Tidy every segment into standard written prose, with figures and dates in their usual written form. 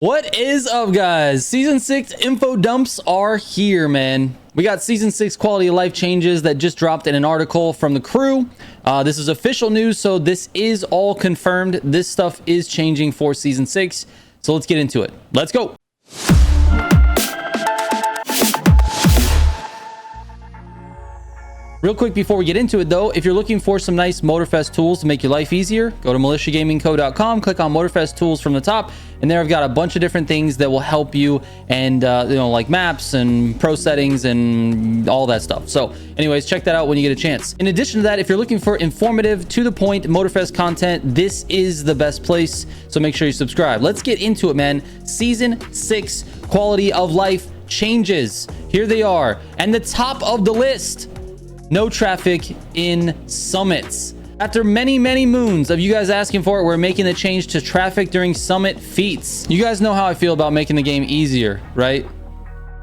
What is up, guys? Season 6 info dumps are here, man. We got Season 6 quality of life changes that just dropped in an article from the crew. This is official news, so this is all confirmed. This stuff is changing for Season 6. So let's get into it. Let's go. Real quick before we get into it though, if you're looking for some nice MOTORFEST tools to make your life easier, go to militiagamingco.com, click on MOTORFEST tools from the top, and there I've got a bunch of different things that will help you, and like maps and pro settings and all that stuff. So anyways, check that out when you get a chance. In addition to that, if you're looking for informative, to the point MOTORFEST content, this is the best place, so make sure you subscribe. Let's get into it, man. Season 6 quality of life changes. Here they are, and the top of the list: no traffic in summits. After many moons of you guys asking for it, we're making the change to traffic during summit feats. You guys know how I feel about making the game easier, right?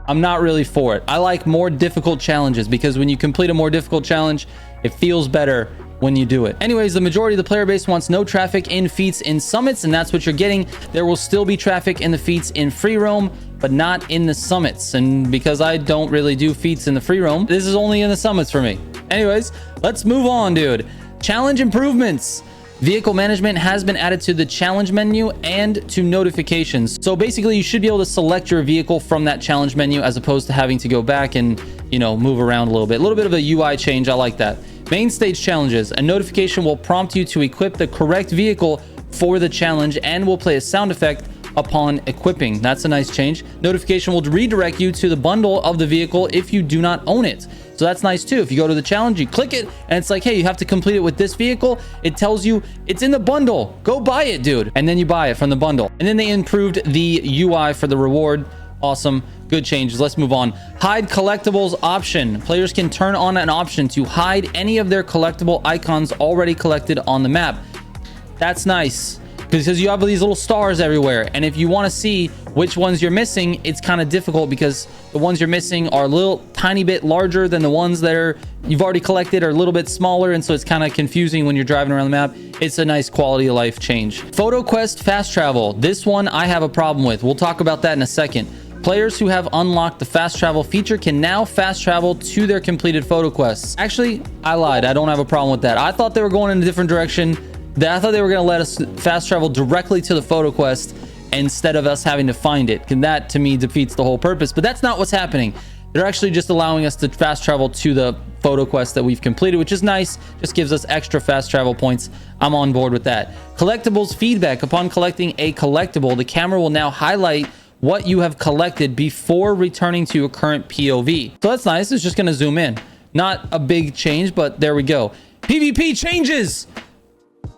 I'm not really for it. I like more difficult challenges, because when you complete a more difficult challenge, it feels better when you do it. Anyways, the majority of the player base wants no traffic in feats in summits, and that's what you're getting. There will still be traffic in the feats in free roam, but not in the summits. And because I don't really do feats in the free roam, this is only in the summits for me. Anyways, let's move on, dude. Challenge improvements. Vehicle management has been added to the challenge menu and to notifications. So basically you should be able to select your vehicle from that challenge menu, as opposed to having to go back and, move around a little bit. A little bit of a UI change. I like that. Main stage challenges. A notification will prompt you to equip the correct vehicle for the challenge and will play a sound effect upon equipping. That's a nice change. Notification will redirect you to the bundle of the vehicle if you do not own it. So that's nice too. If you go to the challenge, you click it and it's like, hey, you have to complete it with this vehicle. It tells you it's in the bundle. Go buy it, dude. And then you buy it from the bundle. And then they improved the UI for the reward. Awesome. Good changes. Let's move on. Hide collectibles option. Players can turn on an option to hide any of their collectible icons already collected on the map. That's nice, because you have these little stars everywhere, and if you want to see which ones you're missing, it's kind of difficult, because the ones you're missing are a little tiny bit larger than the ones that you've already collected, are a little bit smaller, and so it's kind of confusing when you're driving around the map. It's a nice quality of life change. Photo quest fast travel. This one I have a problem with. We'll talk about that in a second. Players who have unlocked the fast travel feature can now fast travel to their completed photo quests. Actually, I lied. I don't have a problem with that. I thought they were going in a different direction. I thought they were going to let us fast travel directly to the photo quest instead of us having to find it. And that, to me, defeats the whole purpose. But that's not what's happening. They're actually just allowing us to fast travel to the photo quest that we've completed, which is nice. Just gives us extra fast travel points. I'm on board with that. Collectibles feedback. Upon collecting a collectible, the camera will now highlight what you have collected before returning to your current POV. So that's nice. It's just going to zoom in. Not a big change, but there we go. PvP changes.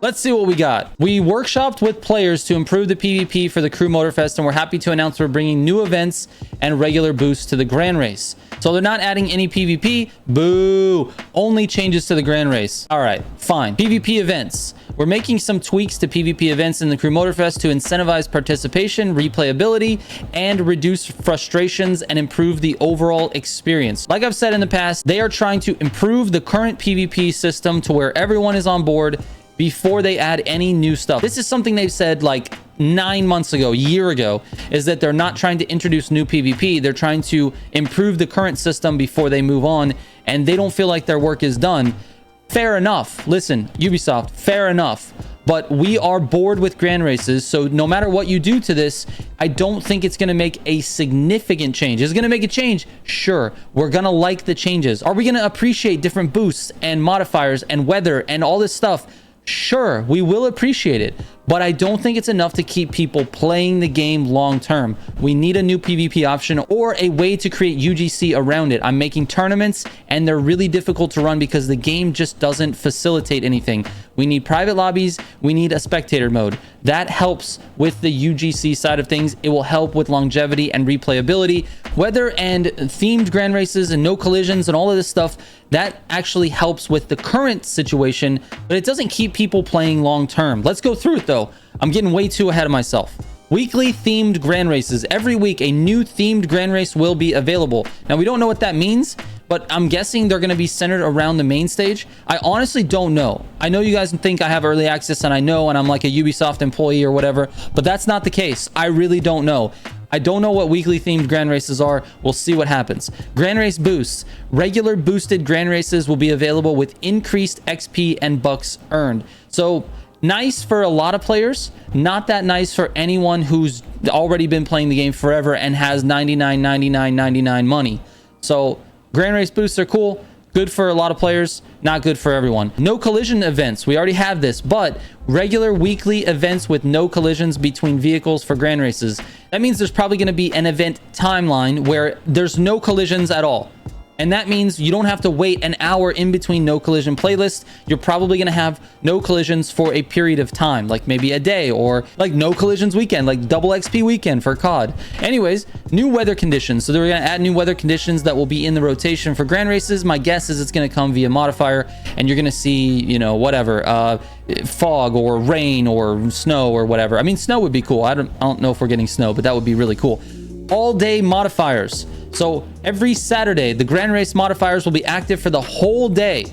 Let's see what we got. We workshopped with players to improve the PvP for the Crew MOTORFEST, and we're happy to announce we're bringing new events and regular boosts to the Grand Race. So they're not adding any PvP. Boo! Only changes to the Grand Race. All right, fine. PvP events. We're making some tweaks to PvP events in the Crew MOTORFEST to incentivize participation, replayability, and reduce frustrations and improve the overall experience. Like I've said in the past, they are trying to improve the current PvP system to where everyone is on board before they add any new stuff. This is something they've said like 9 months ago, a year ago, is that they're not trying to introduce new PvP. They're trying to improve the current system before they move on, and they don't feel like their work is done. Fair enough. Listen, Ubisoft, fair enough. But we are bored with Grand Races, so no matter what you do to this, I don't think it's going to make a significant change. Is it going to make a change? Sure. We're going to like the changes. Are we going to appreciate different boosts and modifiers and weather and all this stuff? Sure, we will appreciate it, but I don't think it's enough to keep people playing the game long term. We need a new PvP option or a way to create UGC around it. I'm making tournaments and they're really difficult to run because the game just doesn't facilitate anything. We need private lobbies. We need a spectator mode. That helps with the UGC side of things. It will help with longevity and replayability. Weather and themed Grand Races and no collisions and all of this stuff, that actually helps with the current situation, but it doesn't keep people playing long term. Let's go through it though. I'm getting way too ahead of myself. Weekly themed Grand Races. Every week, a new themed Grand Race will be available. Now, we don't know what that means, but I'm guessing they're going to be centered around the main stage. I honestly don't know. I know you guys think I have early access, and I know, and I'm like a Ubisoft employee or whatever, but that's not the case. I really don't know. I don't know what weekly themed grand races are. We'll see what happens. Grand race boosts. Regular boosted grand races will be available with increased XP and bucks earned. So nice for a lot of players, not that nice for anyone who's already been playing the game forever and has 99, 99, 99 money. So grand race boosts are cool. Good for a lot of players, not good for everyone. No collision events. We already have this, but regular weekly events with no collisions between vehicles for grand races. That means there's probably going to be an event timeline where there's no collisions at all. And that means you don't have to wait an hour in between no collision playlists. You're probably going to have no collisions for a period of time, like maybe a day, or like no collisions weekend, like double XP weekend for COD. Anyways, new weather conditions. So they're going to add new weather conditions that will be in the rotation for grand races. My guess is it's going to come via modifier, and you're going to see, you know, whatever, fog or rain or snow or whatever. I mean, snow would be cool. I don't know if we're getting snow, but that would be really cool. All day modifiers. So every Saturday, the grand race modifiers will be active for the whole day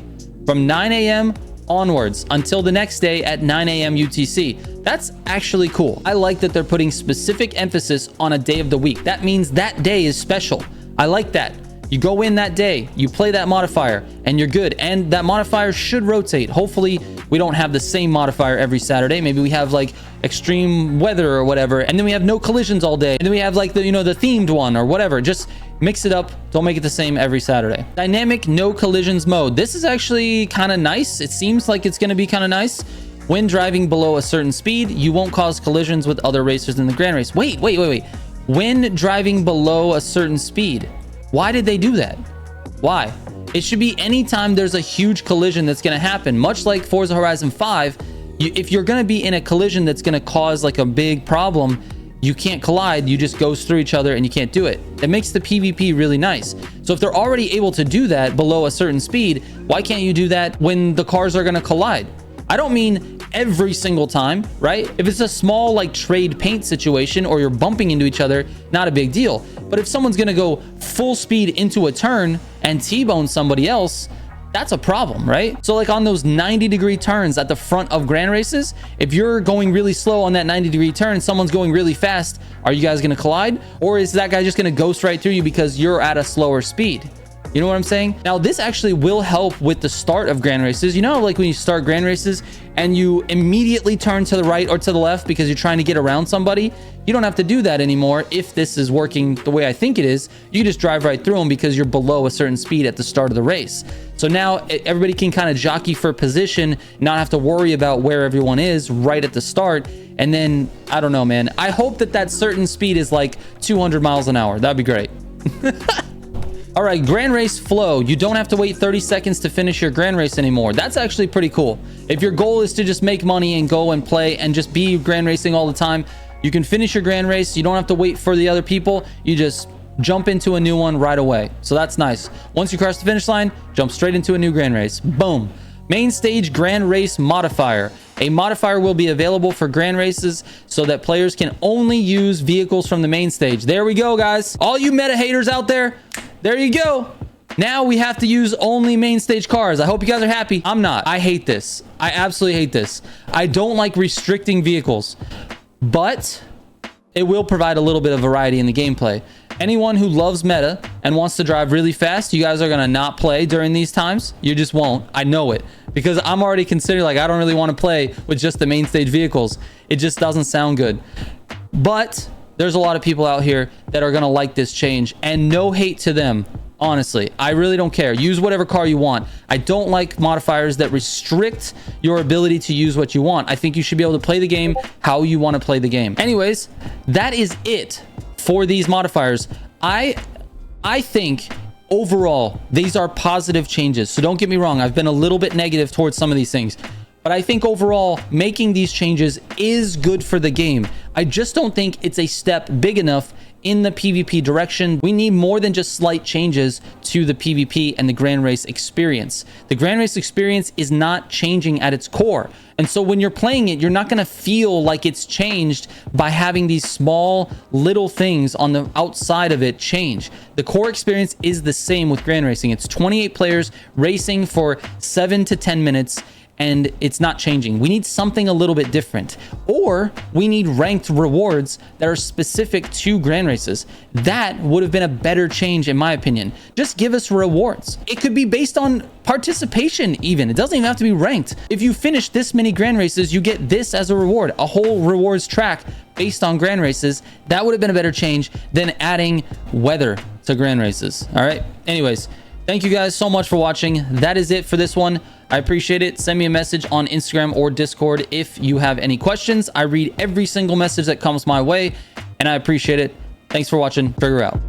from 9 a.m. onwards until the next day at 9 a.m. UTC. That's actually cool. I like that they're putting specific emphasis on a day of the week. That means that day is special. I like that. You go in that day, you play that modifier, and you're good. And that modifier should rotate. Hopefully, we don't have the same modifier every Saturday. Maybe we have like extreme weather or whatever, and then we have no collisions all day. And then we have like the, you know, the themed one or whatever. Just mix it up. Don't make it the same every Saturday. Dynamic no collisions mode. This is actually kind of nice. It seems like it's going to be kind of nice. When driving below a certain speed, you won't cause collisions with other racers in the grand race. Wait. When driving below a certain speed. Why did they do that? Why? It should be anytime there's a huge collision that's going to happen. Much like Forza Horizon 5, if you're going to be in a collision that's going to cause like a big problem, you can't collide. You just goes through each other and you can't do it. It makes the PvP really nice. So if they're already able to do that below a certain speed, why can't you do that when the cars are going to collide? I don't mean every single time, right? If it's a small like trade paint situation or you're bumping into each other, not a big deal. But if someone's going to go full speed into a turn and T-bone somebody else, that's a problem, right? So like on those 90-degree turns at the front of grand races, if you're going really slow on that 90-degree turn, someone's going really fast, are you guys going to collide? Or is that guy just going to ghost right through you because you're at a slower speed? You know what I'm saying? Now, this actually will help with the start of grand races. You know, like when you start grand races and you immediately turn to the right or to the left because you're trying to get around somebody, you don't have to do that anymore. If this is working the way I think it is, you just drive right through them because you're below a certain speed at the start of the race. So now everybody can kind of jockey for position, not have to worry about where everyone is right at the start. And then, I don't know, man. I hope that that certain speed is like 200 miles an hour. That'd be great. All right, grand race flow. You don't have to wait 30 seconds to finish your grand race anymore. That's actually pretty cool. If your goal is to just make money and go and play and just be grand racing all the time, you can finish your grand race. You don't have to wait for the other people. You just jump into a new one right away. So that's nice. Once you cross the finish line, jump straight into a new grand race. Boom. Main stage grand race modifier. A modifier will be available for grand races so that players can only use vehicles from the main stage. There we go, guys. All you meta haters out there, there you go. Now we have to use only main stage cars. I hope you guys are happy. I'm not. I hate this. I absolutely hate this. I don't like restricting vehicles, but it will provide a little bit of variety in the gameplay. Anyone who loves meta and wants to drive really fast, you guys are going to not play during these times. You just won't. I know it because I'm already considering like I don't really want to play with just the main stage vehicles. It just doesn't sound good. But there's a lot of people out here that are going to like this change, and no hate to them. Honestly, I really don't care. Use whatever car you want. I don't like modifiers that restrict your ability to use what you want. I think you should be able to play the game how you want to play the game. Anyways, that is it for these modifiers. I think overall, these are positive changes. So don't get me wrong. I've been a little bit negative towards some of these things, but I think overall making these changes is good for the game. I just don't think it's a step big enough in the PvP direction. We need more than just slight changes to the PvP and the Grand Race experience. The Grand Race experience is not changing at its core. And so when you're playing it, you're not going to feel like it's changed by having these small little things on the outside of it change. The core experience is the same with Grand Racing. It's 28 players racing for 7 to 10 minutes. And it's not changing. We need something a little bit different, or we need ranked rewards that are specific to Grand Races. That would have been a better change, in my opinion. Just give us rewards. It could be based on participation even. It doesn't even have to be ranked. If you finish this many Grand Races, you get this as a reward, a whole rewards track based on Grand Races. That would have been a better change than adding weather to Grand Races. All right. Anyways, thank you guys so much for watching. That is it for this one. I appreciate it. Send me a message on Instagram or Discord if you have any questions. I read every single message that comes my way, and I appreciate it. Thanks for watching. Trigger out.